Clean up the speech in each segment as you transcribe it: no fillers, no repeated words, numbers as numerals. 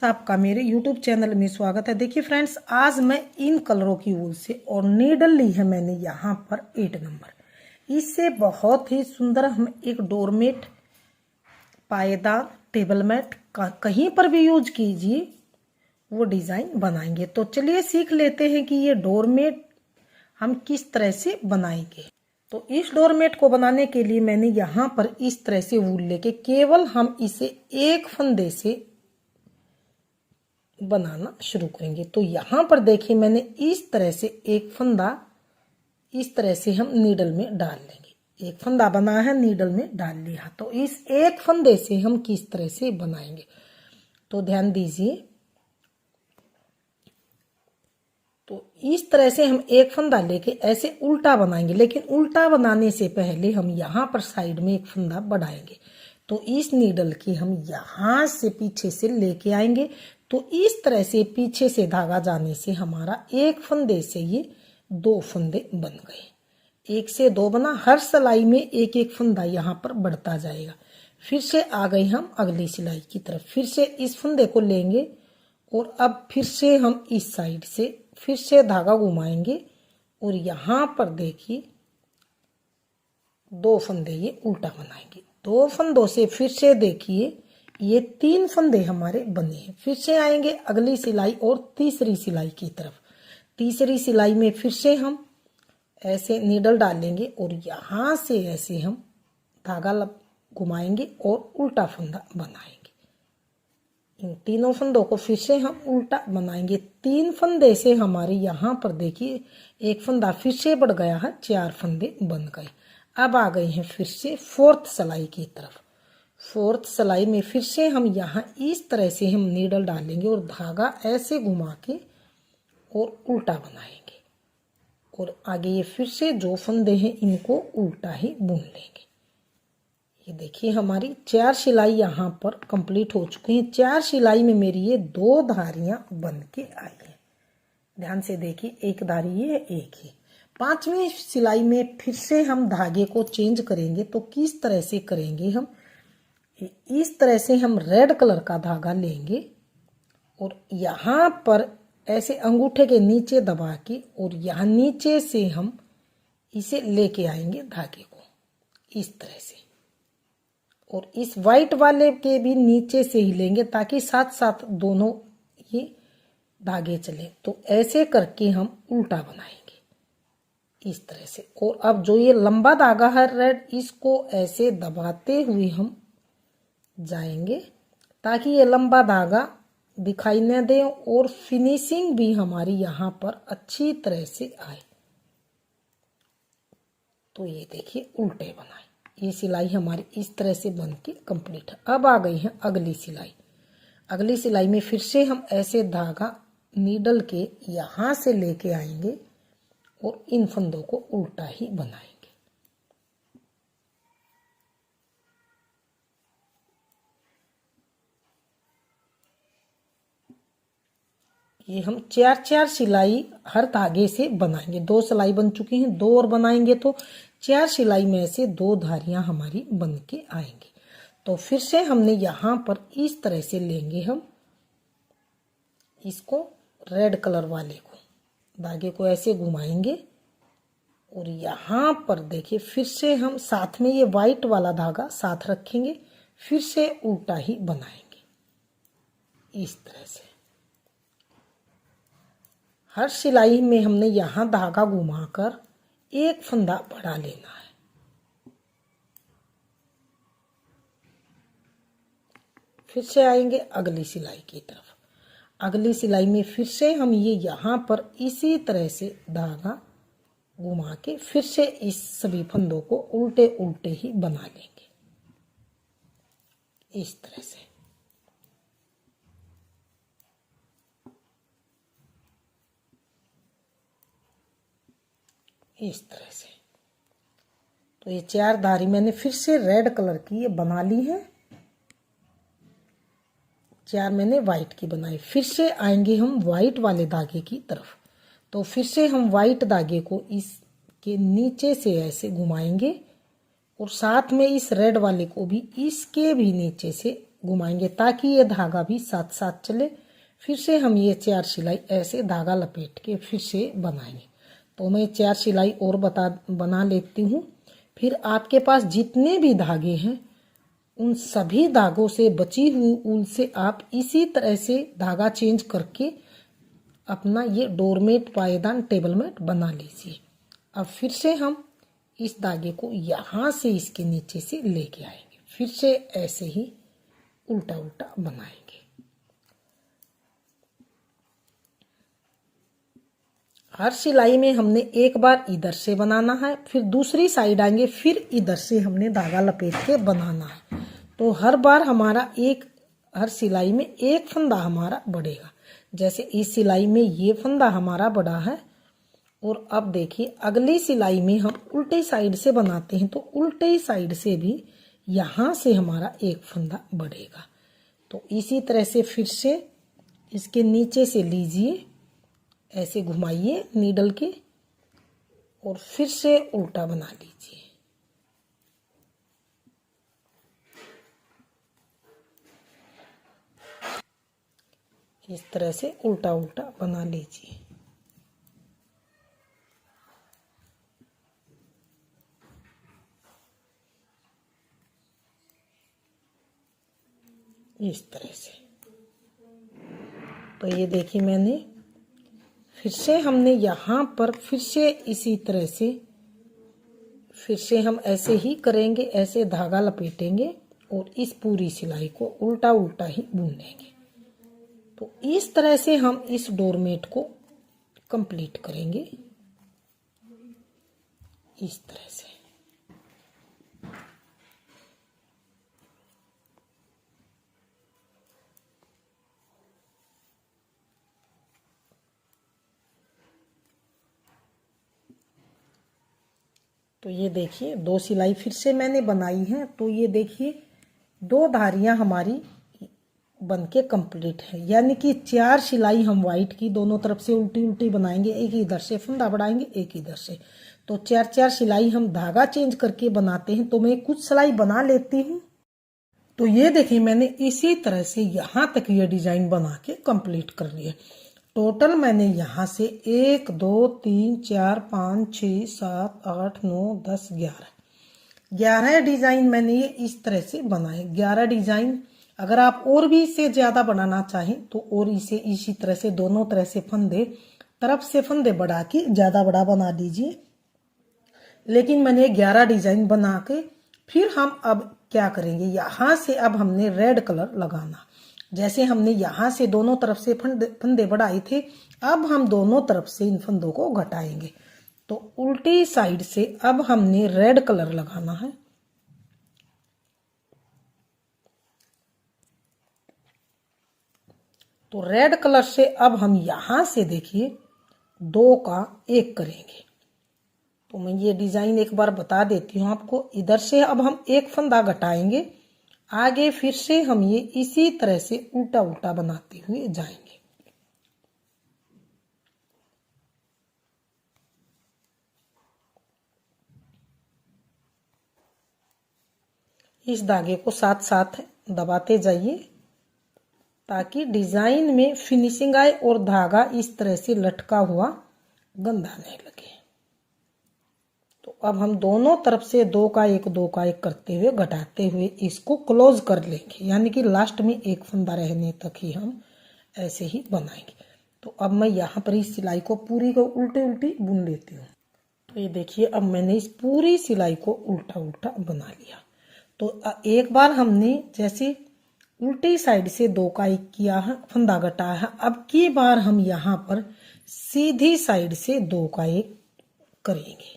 आपका मेरे YouTube channel में स्वागत है। देखिए फ्रेंड्स, आज मैं इन कलरों की वूल से और नीडल ली है मैंने यहाँ पर 8 नंबर। इससे बहुत ही सुंदर हम एक डोरमेट, पायदान, टेबल मैट कहीं पर भी यूज कीजिए वो डिजाइन बनाएंगे। तो चलिए सीख लेते हैं कि ये डोरमेट हम किस तरह से बनाएंगे। तो इस डोरमेट को बनाने के लिए मैंने यहाँ पर इस तरह से वूल लेके केवल हम इसे एक फंदे से बनाना शुरू करेंगे। तो यहाँ पर देखिए मैंने इस तरह से एक फंदा इस तरह से हम नीडल में डाल लेंगे। एक फंदा बना है, नीडल में डाल लिया। तो इस एक फंदे से हम किस तरह से बनाएंगे तो ध्यान दीजिए। तो इस तरह से हम एक फंदा लेके ऐसे उल्टा बनाएंगे, लेकिन उल्टा बनाने से पहले हम यहाँ पर साइड में एक फंदा बढ़ाएंगे। तो इस नीडल की हम यहाँ से पीछे से लेके आएंगे। तो इस तरह से पीछे से धागा जाने से हमारा एक फंदे से ये 2 फंदे बन गए। 1 से 2 बना। हर सिलाई में एक एक फंदा यहाँ पर बढ़ता जाएगा। फिर से आ गए हम अगली सिलाई की तरफ। फिर से इस फंदे को लेंगे और अब फिर से हम इस साइड से फिर से धागा घुमाएंगे और यहाँ पर देखिए 2 फंदे ये उल्टा बनाएंगे। 2 फंदों से फिर से देखिए ये 3 फंदे हमारे बने हैं। फिर से आएंगे अगली सिलाई और तीसरी सिलाई की तरफ। तीसरी सिलाई में फिर से हम ऐसे नीडल डालेंगे और यहाँ से ऐसे हम धागा घुमाएंगे और उल्टा फंदा बनाएंगे। इन तीनों फंदों को फिर से हम उल्टा बनाएंगे। 3 फंदे से हमारे यहाँ पर देखिए एक फंदा फिर से बढ़ गया है, 4 फंदे बन गए। अब आ गए हैं फिर से 4th सिलाई की तरफ। 4th सिलाई में फिर से हम यहाँ इस तरह से हम नीडल डालेंगे और धागा ऐसे घुमा के और उल्टा बनाएंगे और आगे ये फिर से जो फंदे हैं इनको उल्टा ही बुन लेंगे। ये देखिए हमारी 4 सिलाई यहाँ पर कंप्लीट हो चुकी हैं। 4 सिलाई में मेरी ये 2 धारियां बन के आई हैं। ध्यान से देखिए, एक धारी ये है, एक ही। 5वीं सिलाई में फिर से हम धागे को चेंज करेंगे। तो किस तरह से करेंगे हम, इस तरह से हम रेड कलर का धागा लेंगे और यहाँ पर ऐसे अंगूठे के नीचे दबा के और यहाँ नीचे से हम इसे लेके आएंगे धागे को इस तरह से, और इस वाइट वाले के भी नीचे से ही लेंगे ताकि साथ साथ दोनों ये धागे चले। तो ऐसे करके हम उल्टा बनाएंगे इस तरह से। और अब जो ये लंबा धागा है रेड, इसको ऐसे दबाते हुए हम जाएंगे ताकि ये लंबा धागा दिखाई न दे और फिनिशिंग भी हमारी यहाँ पर अच्छी तरह से आए। तो ये देखिए उल्टे बनाए। ये सिलाई हमारी इस तरह से बन के कंप्लीट है। अब आ गई है अगली सिलाई। अगली सिलाई में फिर से हम ऐसे धागा नीडल के यहाँ से लेके आएंगे और इन फंदों को उल्टा ही बनाएंगे। ये हम 4 सिलाई हर धागे से बनाएंगे। 2 सिलाई बन चुकी हैं, 2 और बनाएंगे तो 4 सिलाई में से 2 धारियां हमारी बन के आएंगी। तो फिर से हमने यहाँ पर इस तरह से लेंगे हम इसको, रेड कलर वाले को, धागे को ऐसे घुमाएंगे और यहाँ पर देखिए फिर से हम साथ में ये वाइट वाला धागा साथ रखेंगे, फिर से उल्टा ही बनाएंगे इस तरह से। हर सिलाई में हमने यहाँ धागा घुमाकर एक फंदा बढ़ा लेना है। फिर से आएंगे अगली सिलाई की तरफ। अगली सिलाई में फिर से हम ये यहाँ पर इसी तरह से धागा घुमा के फिर से इस सभी फंदों को उल्टे उल्टे ही बना लेंगे इस तरह से। इस तरह से। तो ये 4 धारी मैंने फिर से रेड कलर की ये बना ली है, 4 मैंने वाइट की बनाई। फिर से आएंगे हम वाइट वाले धागे की तरफ। तो फिर से हम वाइट धागे को इसके नीचे से ऐसे घुमाएंगे और साथ में इस रेड वाले को भी इसके भी नीचे से घुमाएंगे ताकि ये धागा भी साथ साथ चले। फिर से हम ये 4 सिलाई ऐसे धागा लपेट के फिर से बनाएंगे। तो मैं 4 सिलाई और बना लेती हूँ। फिर आपके पास जितने भी धागे हैं उन सभी धागों से बची हुई ऊन से आप इसी तरह से धागा चेंज करके अपना ये डोरमेट, पायदान, टेबल मैट बना लीजिए। अब फिर से हम इस धागे को यहाँ से इसके नीचे से लेके आएंगे। फिर से ऐसे ही उल्टा उल्टा बनाएंगे। हर सिलाई में हमने एक बार इधर से बनाना है, फिर दूसरी साइड आएंगे, फिर इधर से हमने धागा लपेट के बनाना है। तो हर बार हमारा हर सिलाई में एक फंदा हमारा बढ़ेगा। जैसे इस सिलाई में ये फंदा हमारा बढ़ा है। और अब देखिए अगली सिलाई में हम उल्टे साइड से बनाते हैं, तो उल्टे साइड से भी यहाँ से हमारा एक फंदा बढ़ेगा। तो इसी तरह से फिर से इसके नीचे से लीजिए, ऐसे घुमाइए नीडल के और फिर से उल्टा बना लीजिए। इस तरह से उल्टा उल्टा बना लीजिए। इस तरह से। तो ये देखिए मैंने फिर से हमने यहाँ पर फिर से इसी तरह से फिर से हम ऐसे ही करेंगे, ऐसे धागा लपेटेंगे और इस पूरी सिलाई को उल्टा उल्टा ही बुन लेंगे। तो इस तरह से हम इस डोरमेट को कंप्लीट करेंगे, इस तरह से। तो ये देखिए 2 सिलाई फिर से मैंने बनाई है। तो ये देखिए 2 धारियां हमारी बनके कंप्लीट है, यानी कि 4 सिलाई हम वाइट की दोनों तरफ से उल्टी उल्टी बनाएंगे। एक इधर से फंदा बढ़ाएंगे, एक इधर से। तो 4 सिलाई हम धागा चेंज करके बनाते हैं। तो मैं कुछ सिलाई बना लेती हूँ। तो ये देखिए मैंने इसी तरह से यहाँ तक ये डिजाइन बना के कंप्लीट कर लिया। टोटल मैंने यहाँ से 1 2 3 4 5 6 7 8 9 10 11 डिजाइन मैंने ये इस तरह से बनाए। 11 डिजाइन। अगर आप और भी इसे ज्यादा बनाना चाहें तो और इसे इसी तरह से दोनों तरह से फंदे, तरफ से फंदे बढ़ा के ज्यादा बड़ा बना दीजिए। लेकिन मैंने 11 डिजाइन बना के फिर हम अब क्या करेंगे, यहाँ से अब हमने रेड कलर लगाना। जैसे हमने यहाँ से दोनों तरफ से फंदे बढ़ाए थे, अब हम दोनों तरफ से इन फंदों को घटाएंगे। तो उल्टी साइड से अब हमने रेड कलर लगाना है। तो रेड कलर से अब हम यहाँ से देखिए 2 का 1 करेंगे। तो मैं ये डिजाइन एक बार बता देती हूँ आपको। इधर से अब हम एक फंदा घटाएंगे, आगे फिर से हम ये इसी तरह से उल्टा उल्टा बनाते हुए जाएंगे। इस धागे को साथ साथ दबाते जाइए ताकि डिजाइन में फिनिशिंग आए और धागा इस तरह से लटका हुआ गंदा नहीं लगे। तो अब हम दोनों तरफ से 2 का 1 करते हुए घटाते हुए इसको क्लोज कर लेंगे, यानी कि लास्ट में एक फंदा रहने तक ही हम ऐसे ही बनाएंगे। तो अब मैं यहाँ पर इस सिलाई को पूरी को उल्टी उल्टी बुन लेती हूँ। तो ये देखिए अब मैंने इस पूरी सिलाई को उल्टा उल्टा बना लिया। तो एक बार हमने जैसे उल्टी साइड से 2 का 1 किया है, फंदा घटाया है। अब की बार हम यहाँ पर सीधी साइड से 2 का 1 करेंगे।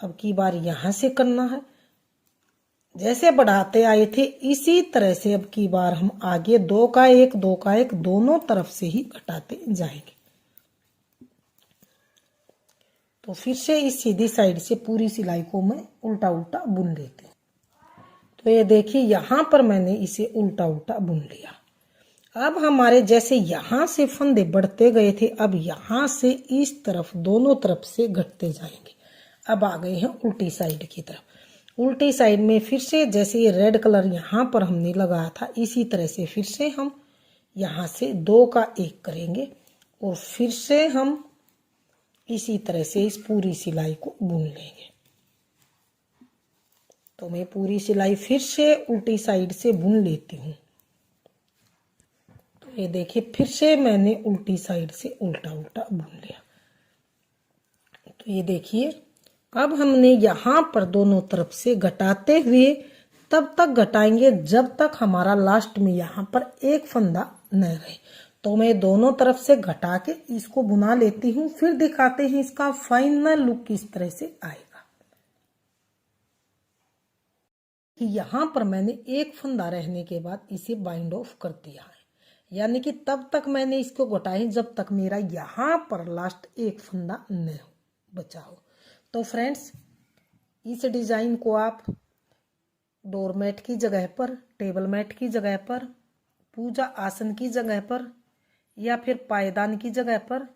अब की बार यहाँ से करना है, जैसे बढ़ाते आए थे इसी तरह से अब की बार हम आगे 2 का 1 दोनों तरफ से ही घटाते जाएंगे। तो फिर से इस सीधी साइड से पूरी सिलाई को मैं उल्टा उल्टा बुन लेती हूँ। तो ये देखिए यहाँ पर मैंने इसे उल्टा उल्टा बुन लिया। अब हमारे जैसे यहाँ से फंदे बढ़ते गए थे, अब यहाँ से इस तरफ दोनों तरफ से घटते जाएंगे। अब आ गए हैं उल्टी साइड की तरफ। उल्टी साइड में फिर से जैसे ये रेड कलर यहाँ पर हमने लगाया था इसी तरह से फिर से हम यहाँ से 2 का 1 करेंगे और फिर से हम इसी तरह से इस पूरी सिलाई को बुन लेंगे। तो मैं पूरी सिलाई फिर से उल्टी साइड से बुन लेती हूँ। तो ये देखिए फिर से मैंने उल्टी साइड से उल्टा उल्टा बुन लिया। तो ये देखिए अब हमने यहाँ पर दोनों तरफ से घटाते हुए तब तक घटाएंगे जब तक हमारा लास्ट में यहाँ पर एक फंदा न रहे। तो मैं दोनों तरफ से घटा के इसको बुना लेती हूँ, फिर दिखाते हैं इसका फाइनल लुक किस तरह से आएगा। कि यहाँ पर मैंने एक फंदा रहने के बाद इसे बाइंड ऑफ कर दिया है, यानी कि तब तक मैंने इसको घटाई जब तक मेरा यहाँ पर लास्ट एक फंदा न बचा हो। तो फ्रेंड्स इस डिजाइन को आप डोरमेट की जगह पर, टेबल मैट की जगह पर, पूजा आसन की जगह पर या फिर पायदान की जगह पर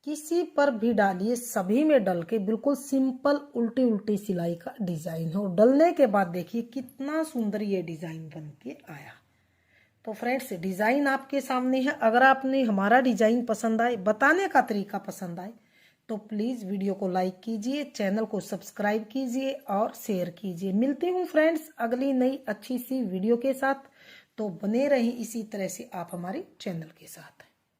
किसी पर भी डालिए, सभी में डल के बिल्कुल सिंपल उल्टी उल्टी सिलाई का डिजाइन है। और डलने के बाद देखिए कितना सुंदर ये डिजाइन बन के आया। तो फ्रेंड्स डिजाइन आपके सामने है। अगर आपने हमारा डिजाइन पसंद आए, बताने का तरीका पसंद आए, तो प्लीज वीडियो को लाइक कीजिए, चैनल को सब्सक्राइब कीजिए और शेयर कीजिए। मिलती हूँ फ्रेंड्स अगली नई अच्छी सी वीडियो के साथ। तो बने रहें इसी तरह से आप हमारे चैनल के साथ।